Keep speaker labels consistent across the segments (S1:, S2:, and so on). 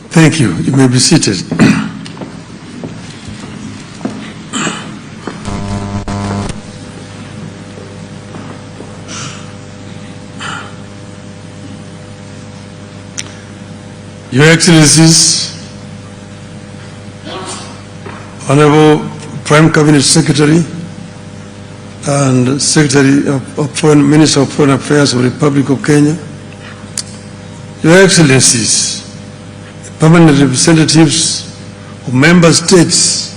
S1: Thank you. You may be seated. Your Excellencies, Honorable Prime Cabinet Secretary and Secretary of Foreign Minister of Foreign Affairs of the Republic of Kenya, Your Excellencies, permanent representatives of member states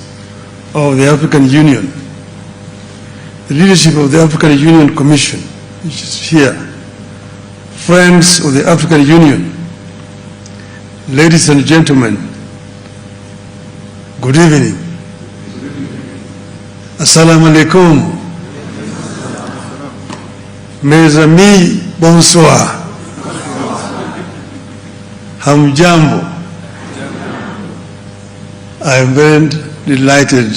S1: of the African Union, the leadership of the African Union Commission, which is here, friends of the African Union, ladies and gentlemen, good evening. Assalamu alaikum. Mes amis, bonsoir. Hamjambo. I am very delighted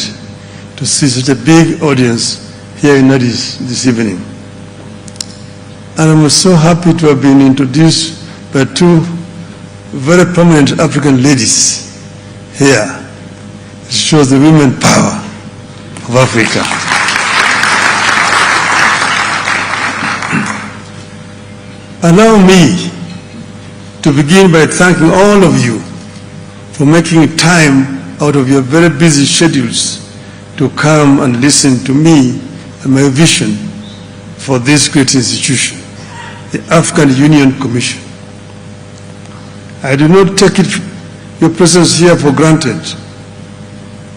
S1: to see such a big audience here in Addis this evening. And I'm so happy to have been introduced by two very prominent African ladies here. It shows the women power of Africa. Allow me to begin by thanking all of you for making time out of your very busy schedules to come and listen to me and my vision for this great institution, the African Union Commission. I do not take your presence here for granted.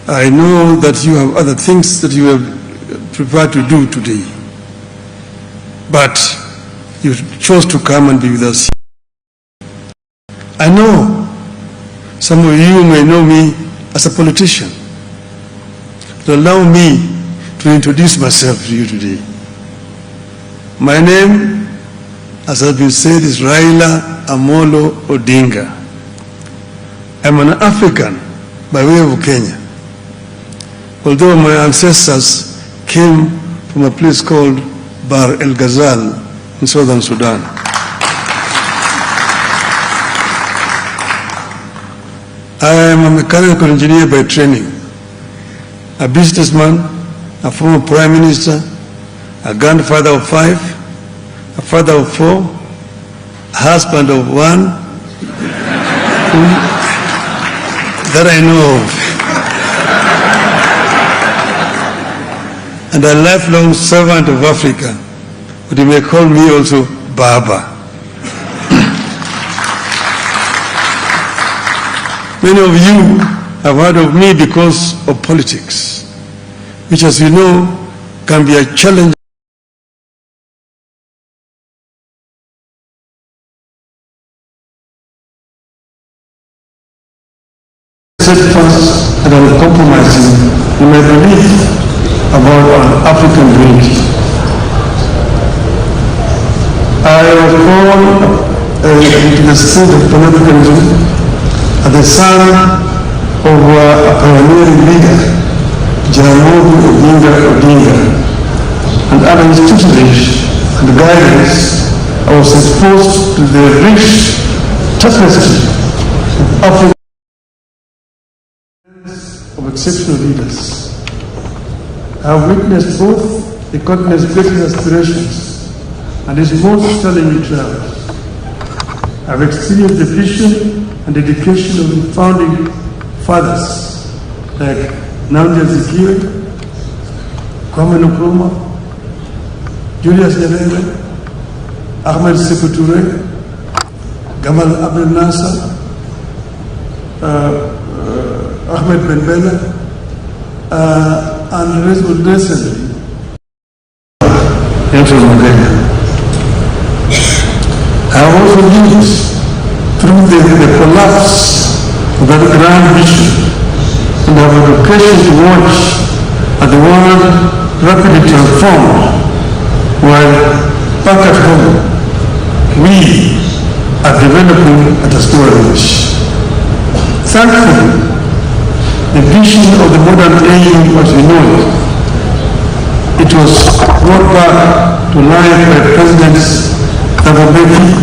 S1: I know that you have other things that you have prepared to do today, but you chose to come and be with us. I know some of you may know me as a politician, but allow me to introduce myself to you today. My name, as has been said, is Raila Amolo Odinga. I'm an African by way of Kenya, although my ancestors came from a place called Bar El Ghazal in southern Sudan. I am a mechanical engineer by training, a businessman, a former prime minister, a grandfather of 5, a father of 4, a husband of 1, that I know of, and a lifelong servant of Africa, but you may call me also Baba. Many of you have heard of me because of politics, which, as you know, can be a challenge. Steadfast and uncompromising in my belief about an African unity. I was born into the spirit of Pan-Africanism as the son of a pioneering leader, Jalango and under his tutelage and guidance, I was exposed to the rich tapestry of Africa of exceptional leaders. I have witnessed both the continent's greatest aspirations and its most challenging trials. I have experienced the vision and dedication of the founding fathers like Nnamdi Azikiwe, Kwame Nkrumah, Julius Nyerere, Ahmed Sékou Touré, Gamal Abdel Nasser, Ahmed Ben Bella, and recently, Nelson Mandela. I have also lived through the collapse of that grand vision and have an occasion to watch as the world rapidly transformed, while back at home, we are developing at a slower pace. Thankfully, the vision of the modern AU as we know it. It was brought back to life by Presidents Mutembei,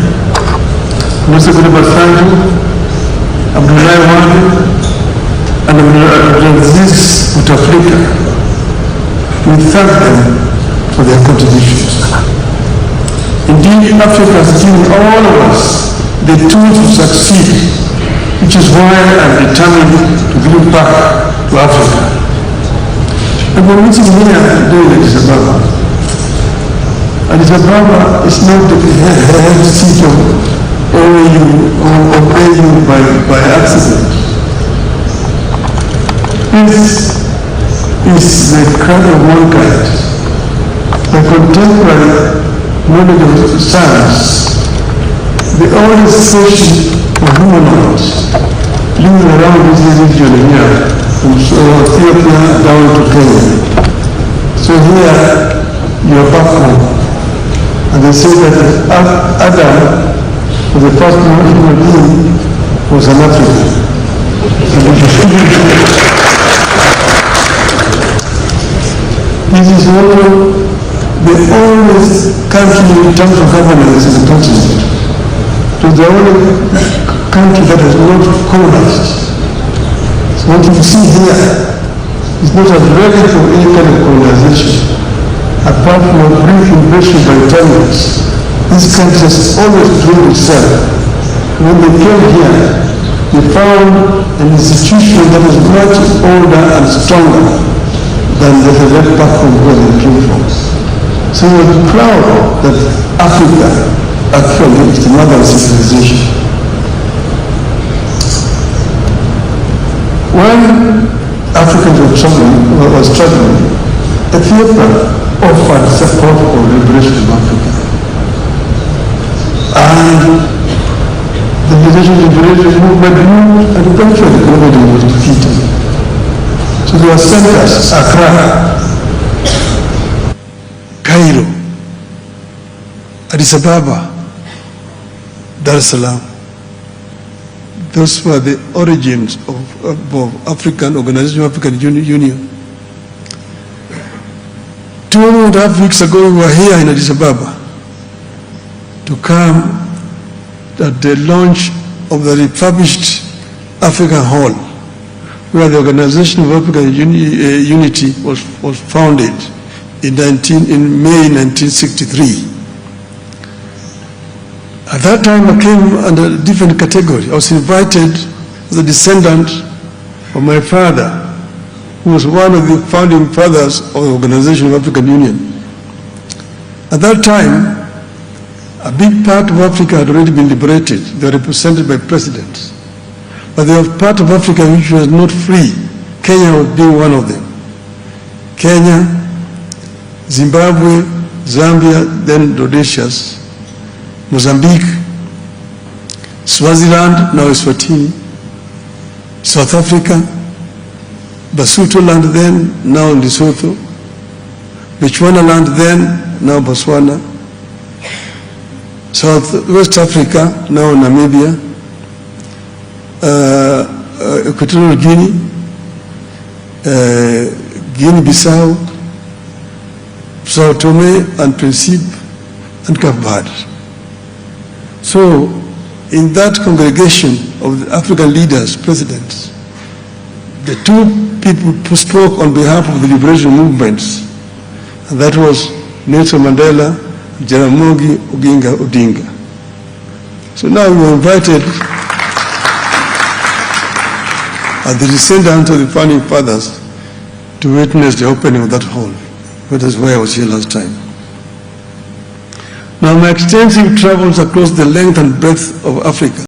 S1: Museveni Basanju, Abdullahi Wade, and Abdulaziz Bouteflika. We thank them for their contributions. Indeed, Africa has given all of us the tools to succeed, which is why I'm determined to give back to Africa. And we're meeting here today in Addis Ababa. Addis Ababa is not the head seat of AU by accident. This is the kind of mankind, the contemporary knowledge of science, the only expression of humanoids living around this region here, from Ethiopia down to Kenya. So here you are back home. And they say that Adam, for the first human being, was an African. This is also the only country in terms of governance in the continent. It is the only country that has not colonized. So what you see here is not ready for any kind of colonization. Apart from a brief invasion by Italians, this country has always proved itself. When they came here, they found an institution that is much older and stronger than they had left back from where they came from. So we're proud that Africa actually is the mother of civilization. When Africans were struggling, Ethiopia offered support for liberation of Africa. And the liberation movement moved, and eventually nobody was defeated. So there were centers, Accra, Cairo, Addis Ababa, Dar es Salaam. Those were the origins of African Organization of African Union. 2.5 weeks ago, we were here in Addis Ababa to come at the launch of the refurbished African Hall, where the Organization of African Unity was founded in May 1963. At that time, I came under a different category. I was invited as a descendant of my father, who was one of the founding fathers of the Organization of African Union. At that time, a big part of Africa had already been liberated. They were represented by presidents. But there was part of Africa which was not free. Kenya was being one of them. Kenya, Zimbabwe, Zambia, then Rhodesia, Mozambique, Swaziland, now Eswatini, South Africa, Basuto land then, now Lesotho, Botswana land then, now Botswana, Southwest Africa, now Namibia, Equatorial Guinea, Guinea-Bissau, Sao Tome and Principe, and Cape Verde. So, in that congregation of the African leaders, presidents, the two people who spoke on behalf of the liberation movements, and that was Nelson Mandela and Jaramogi Oginga Odinga. So now we were invited as the descendants of the founding fathers to witness the opening of that hall. That is why I was here last time. Now, my extensive travels across the length and breadth of Africa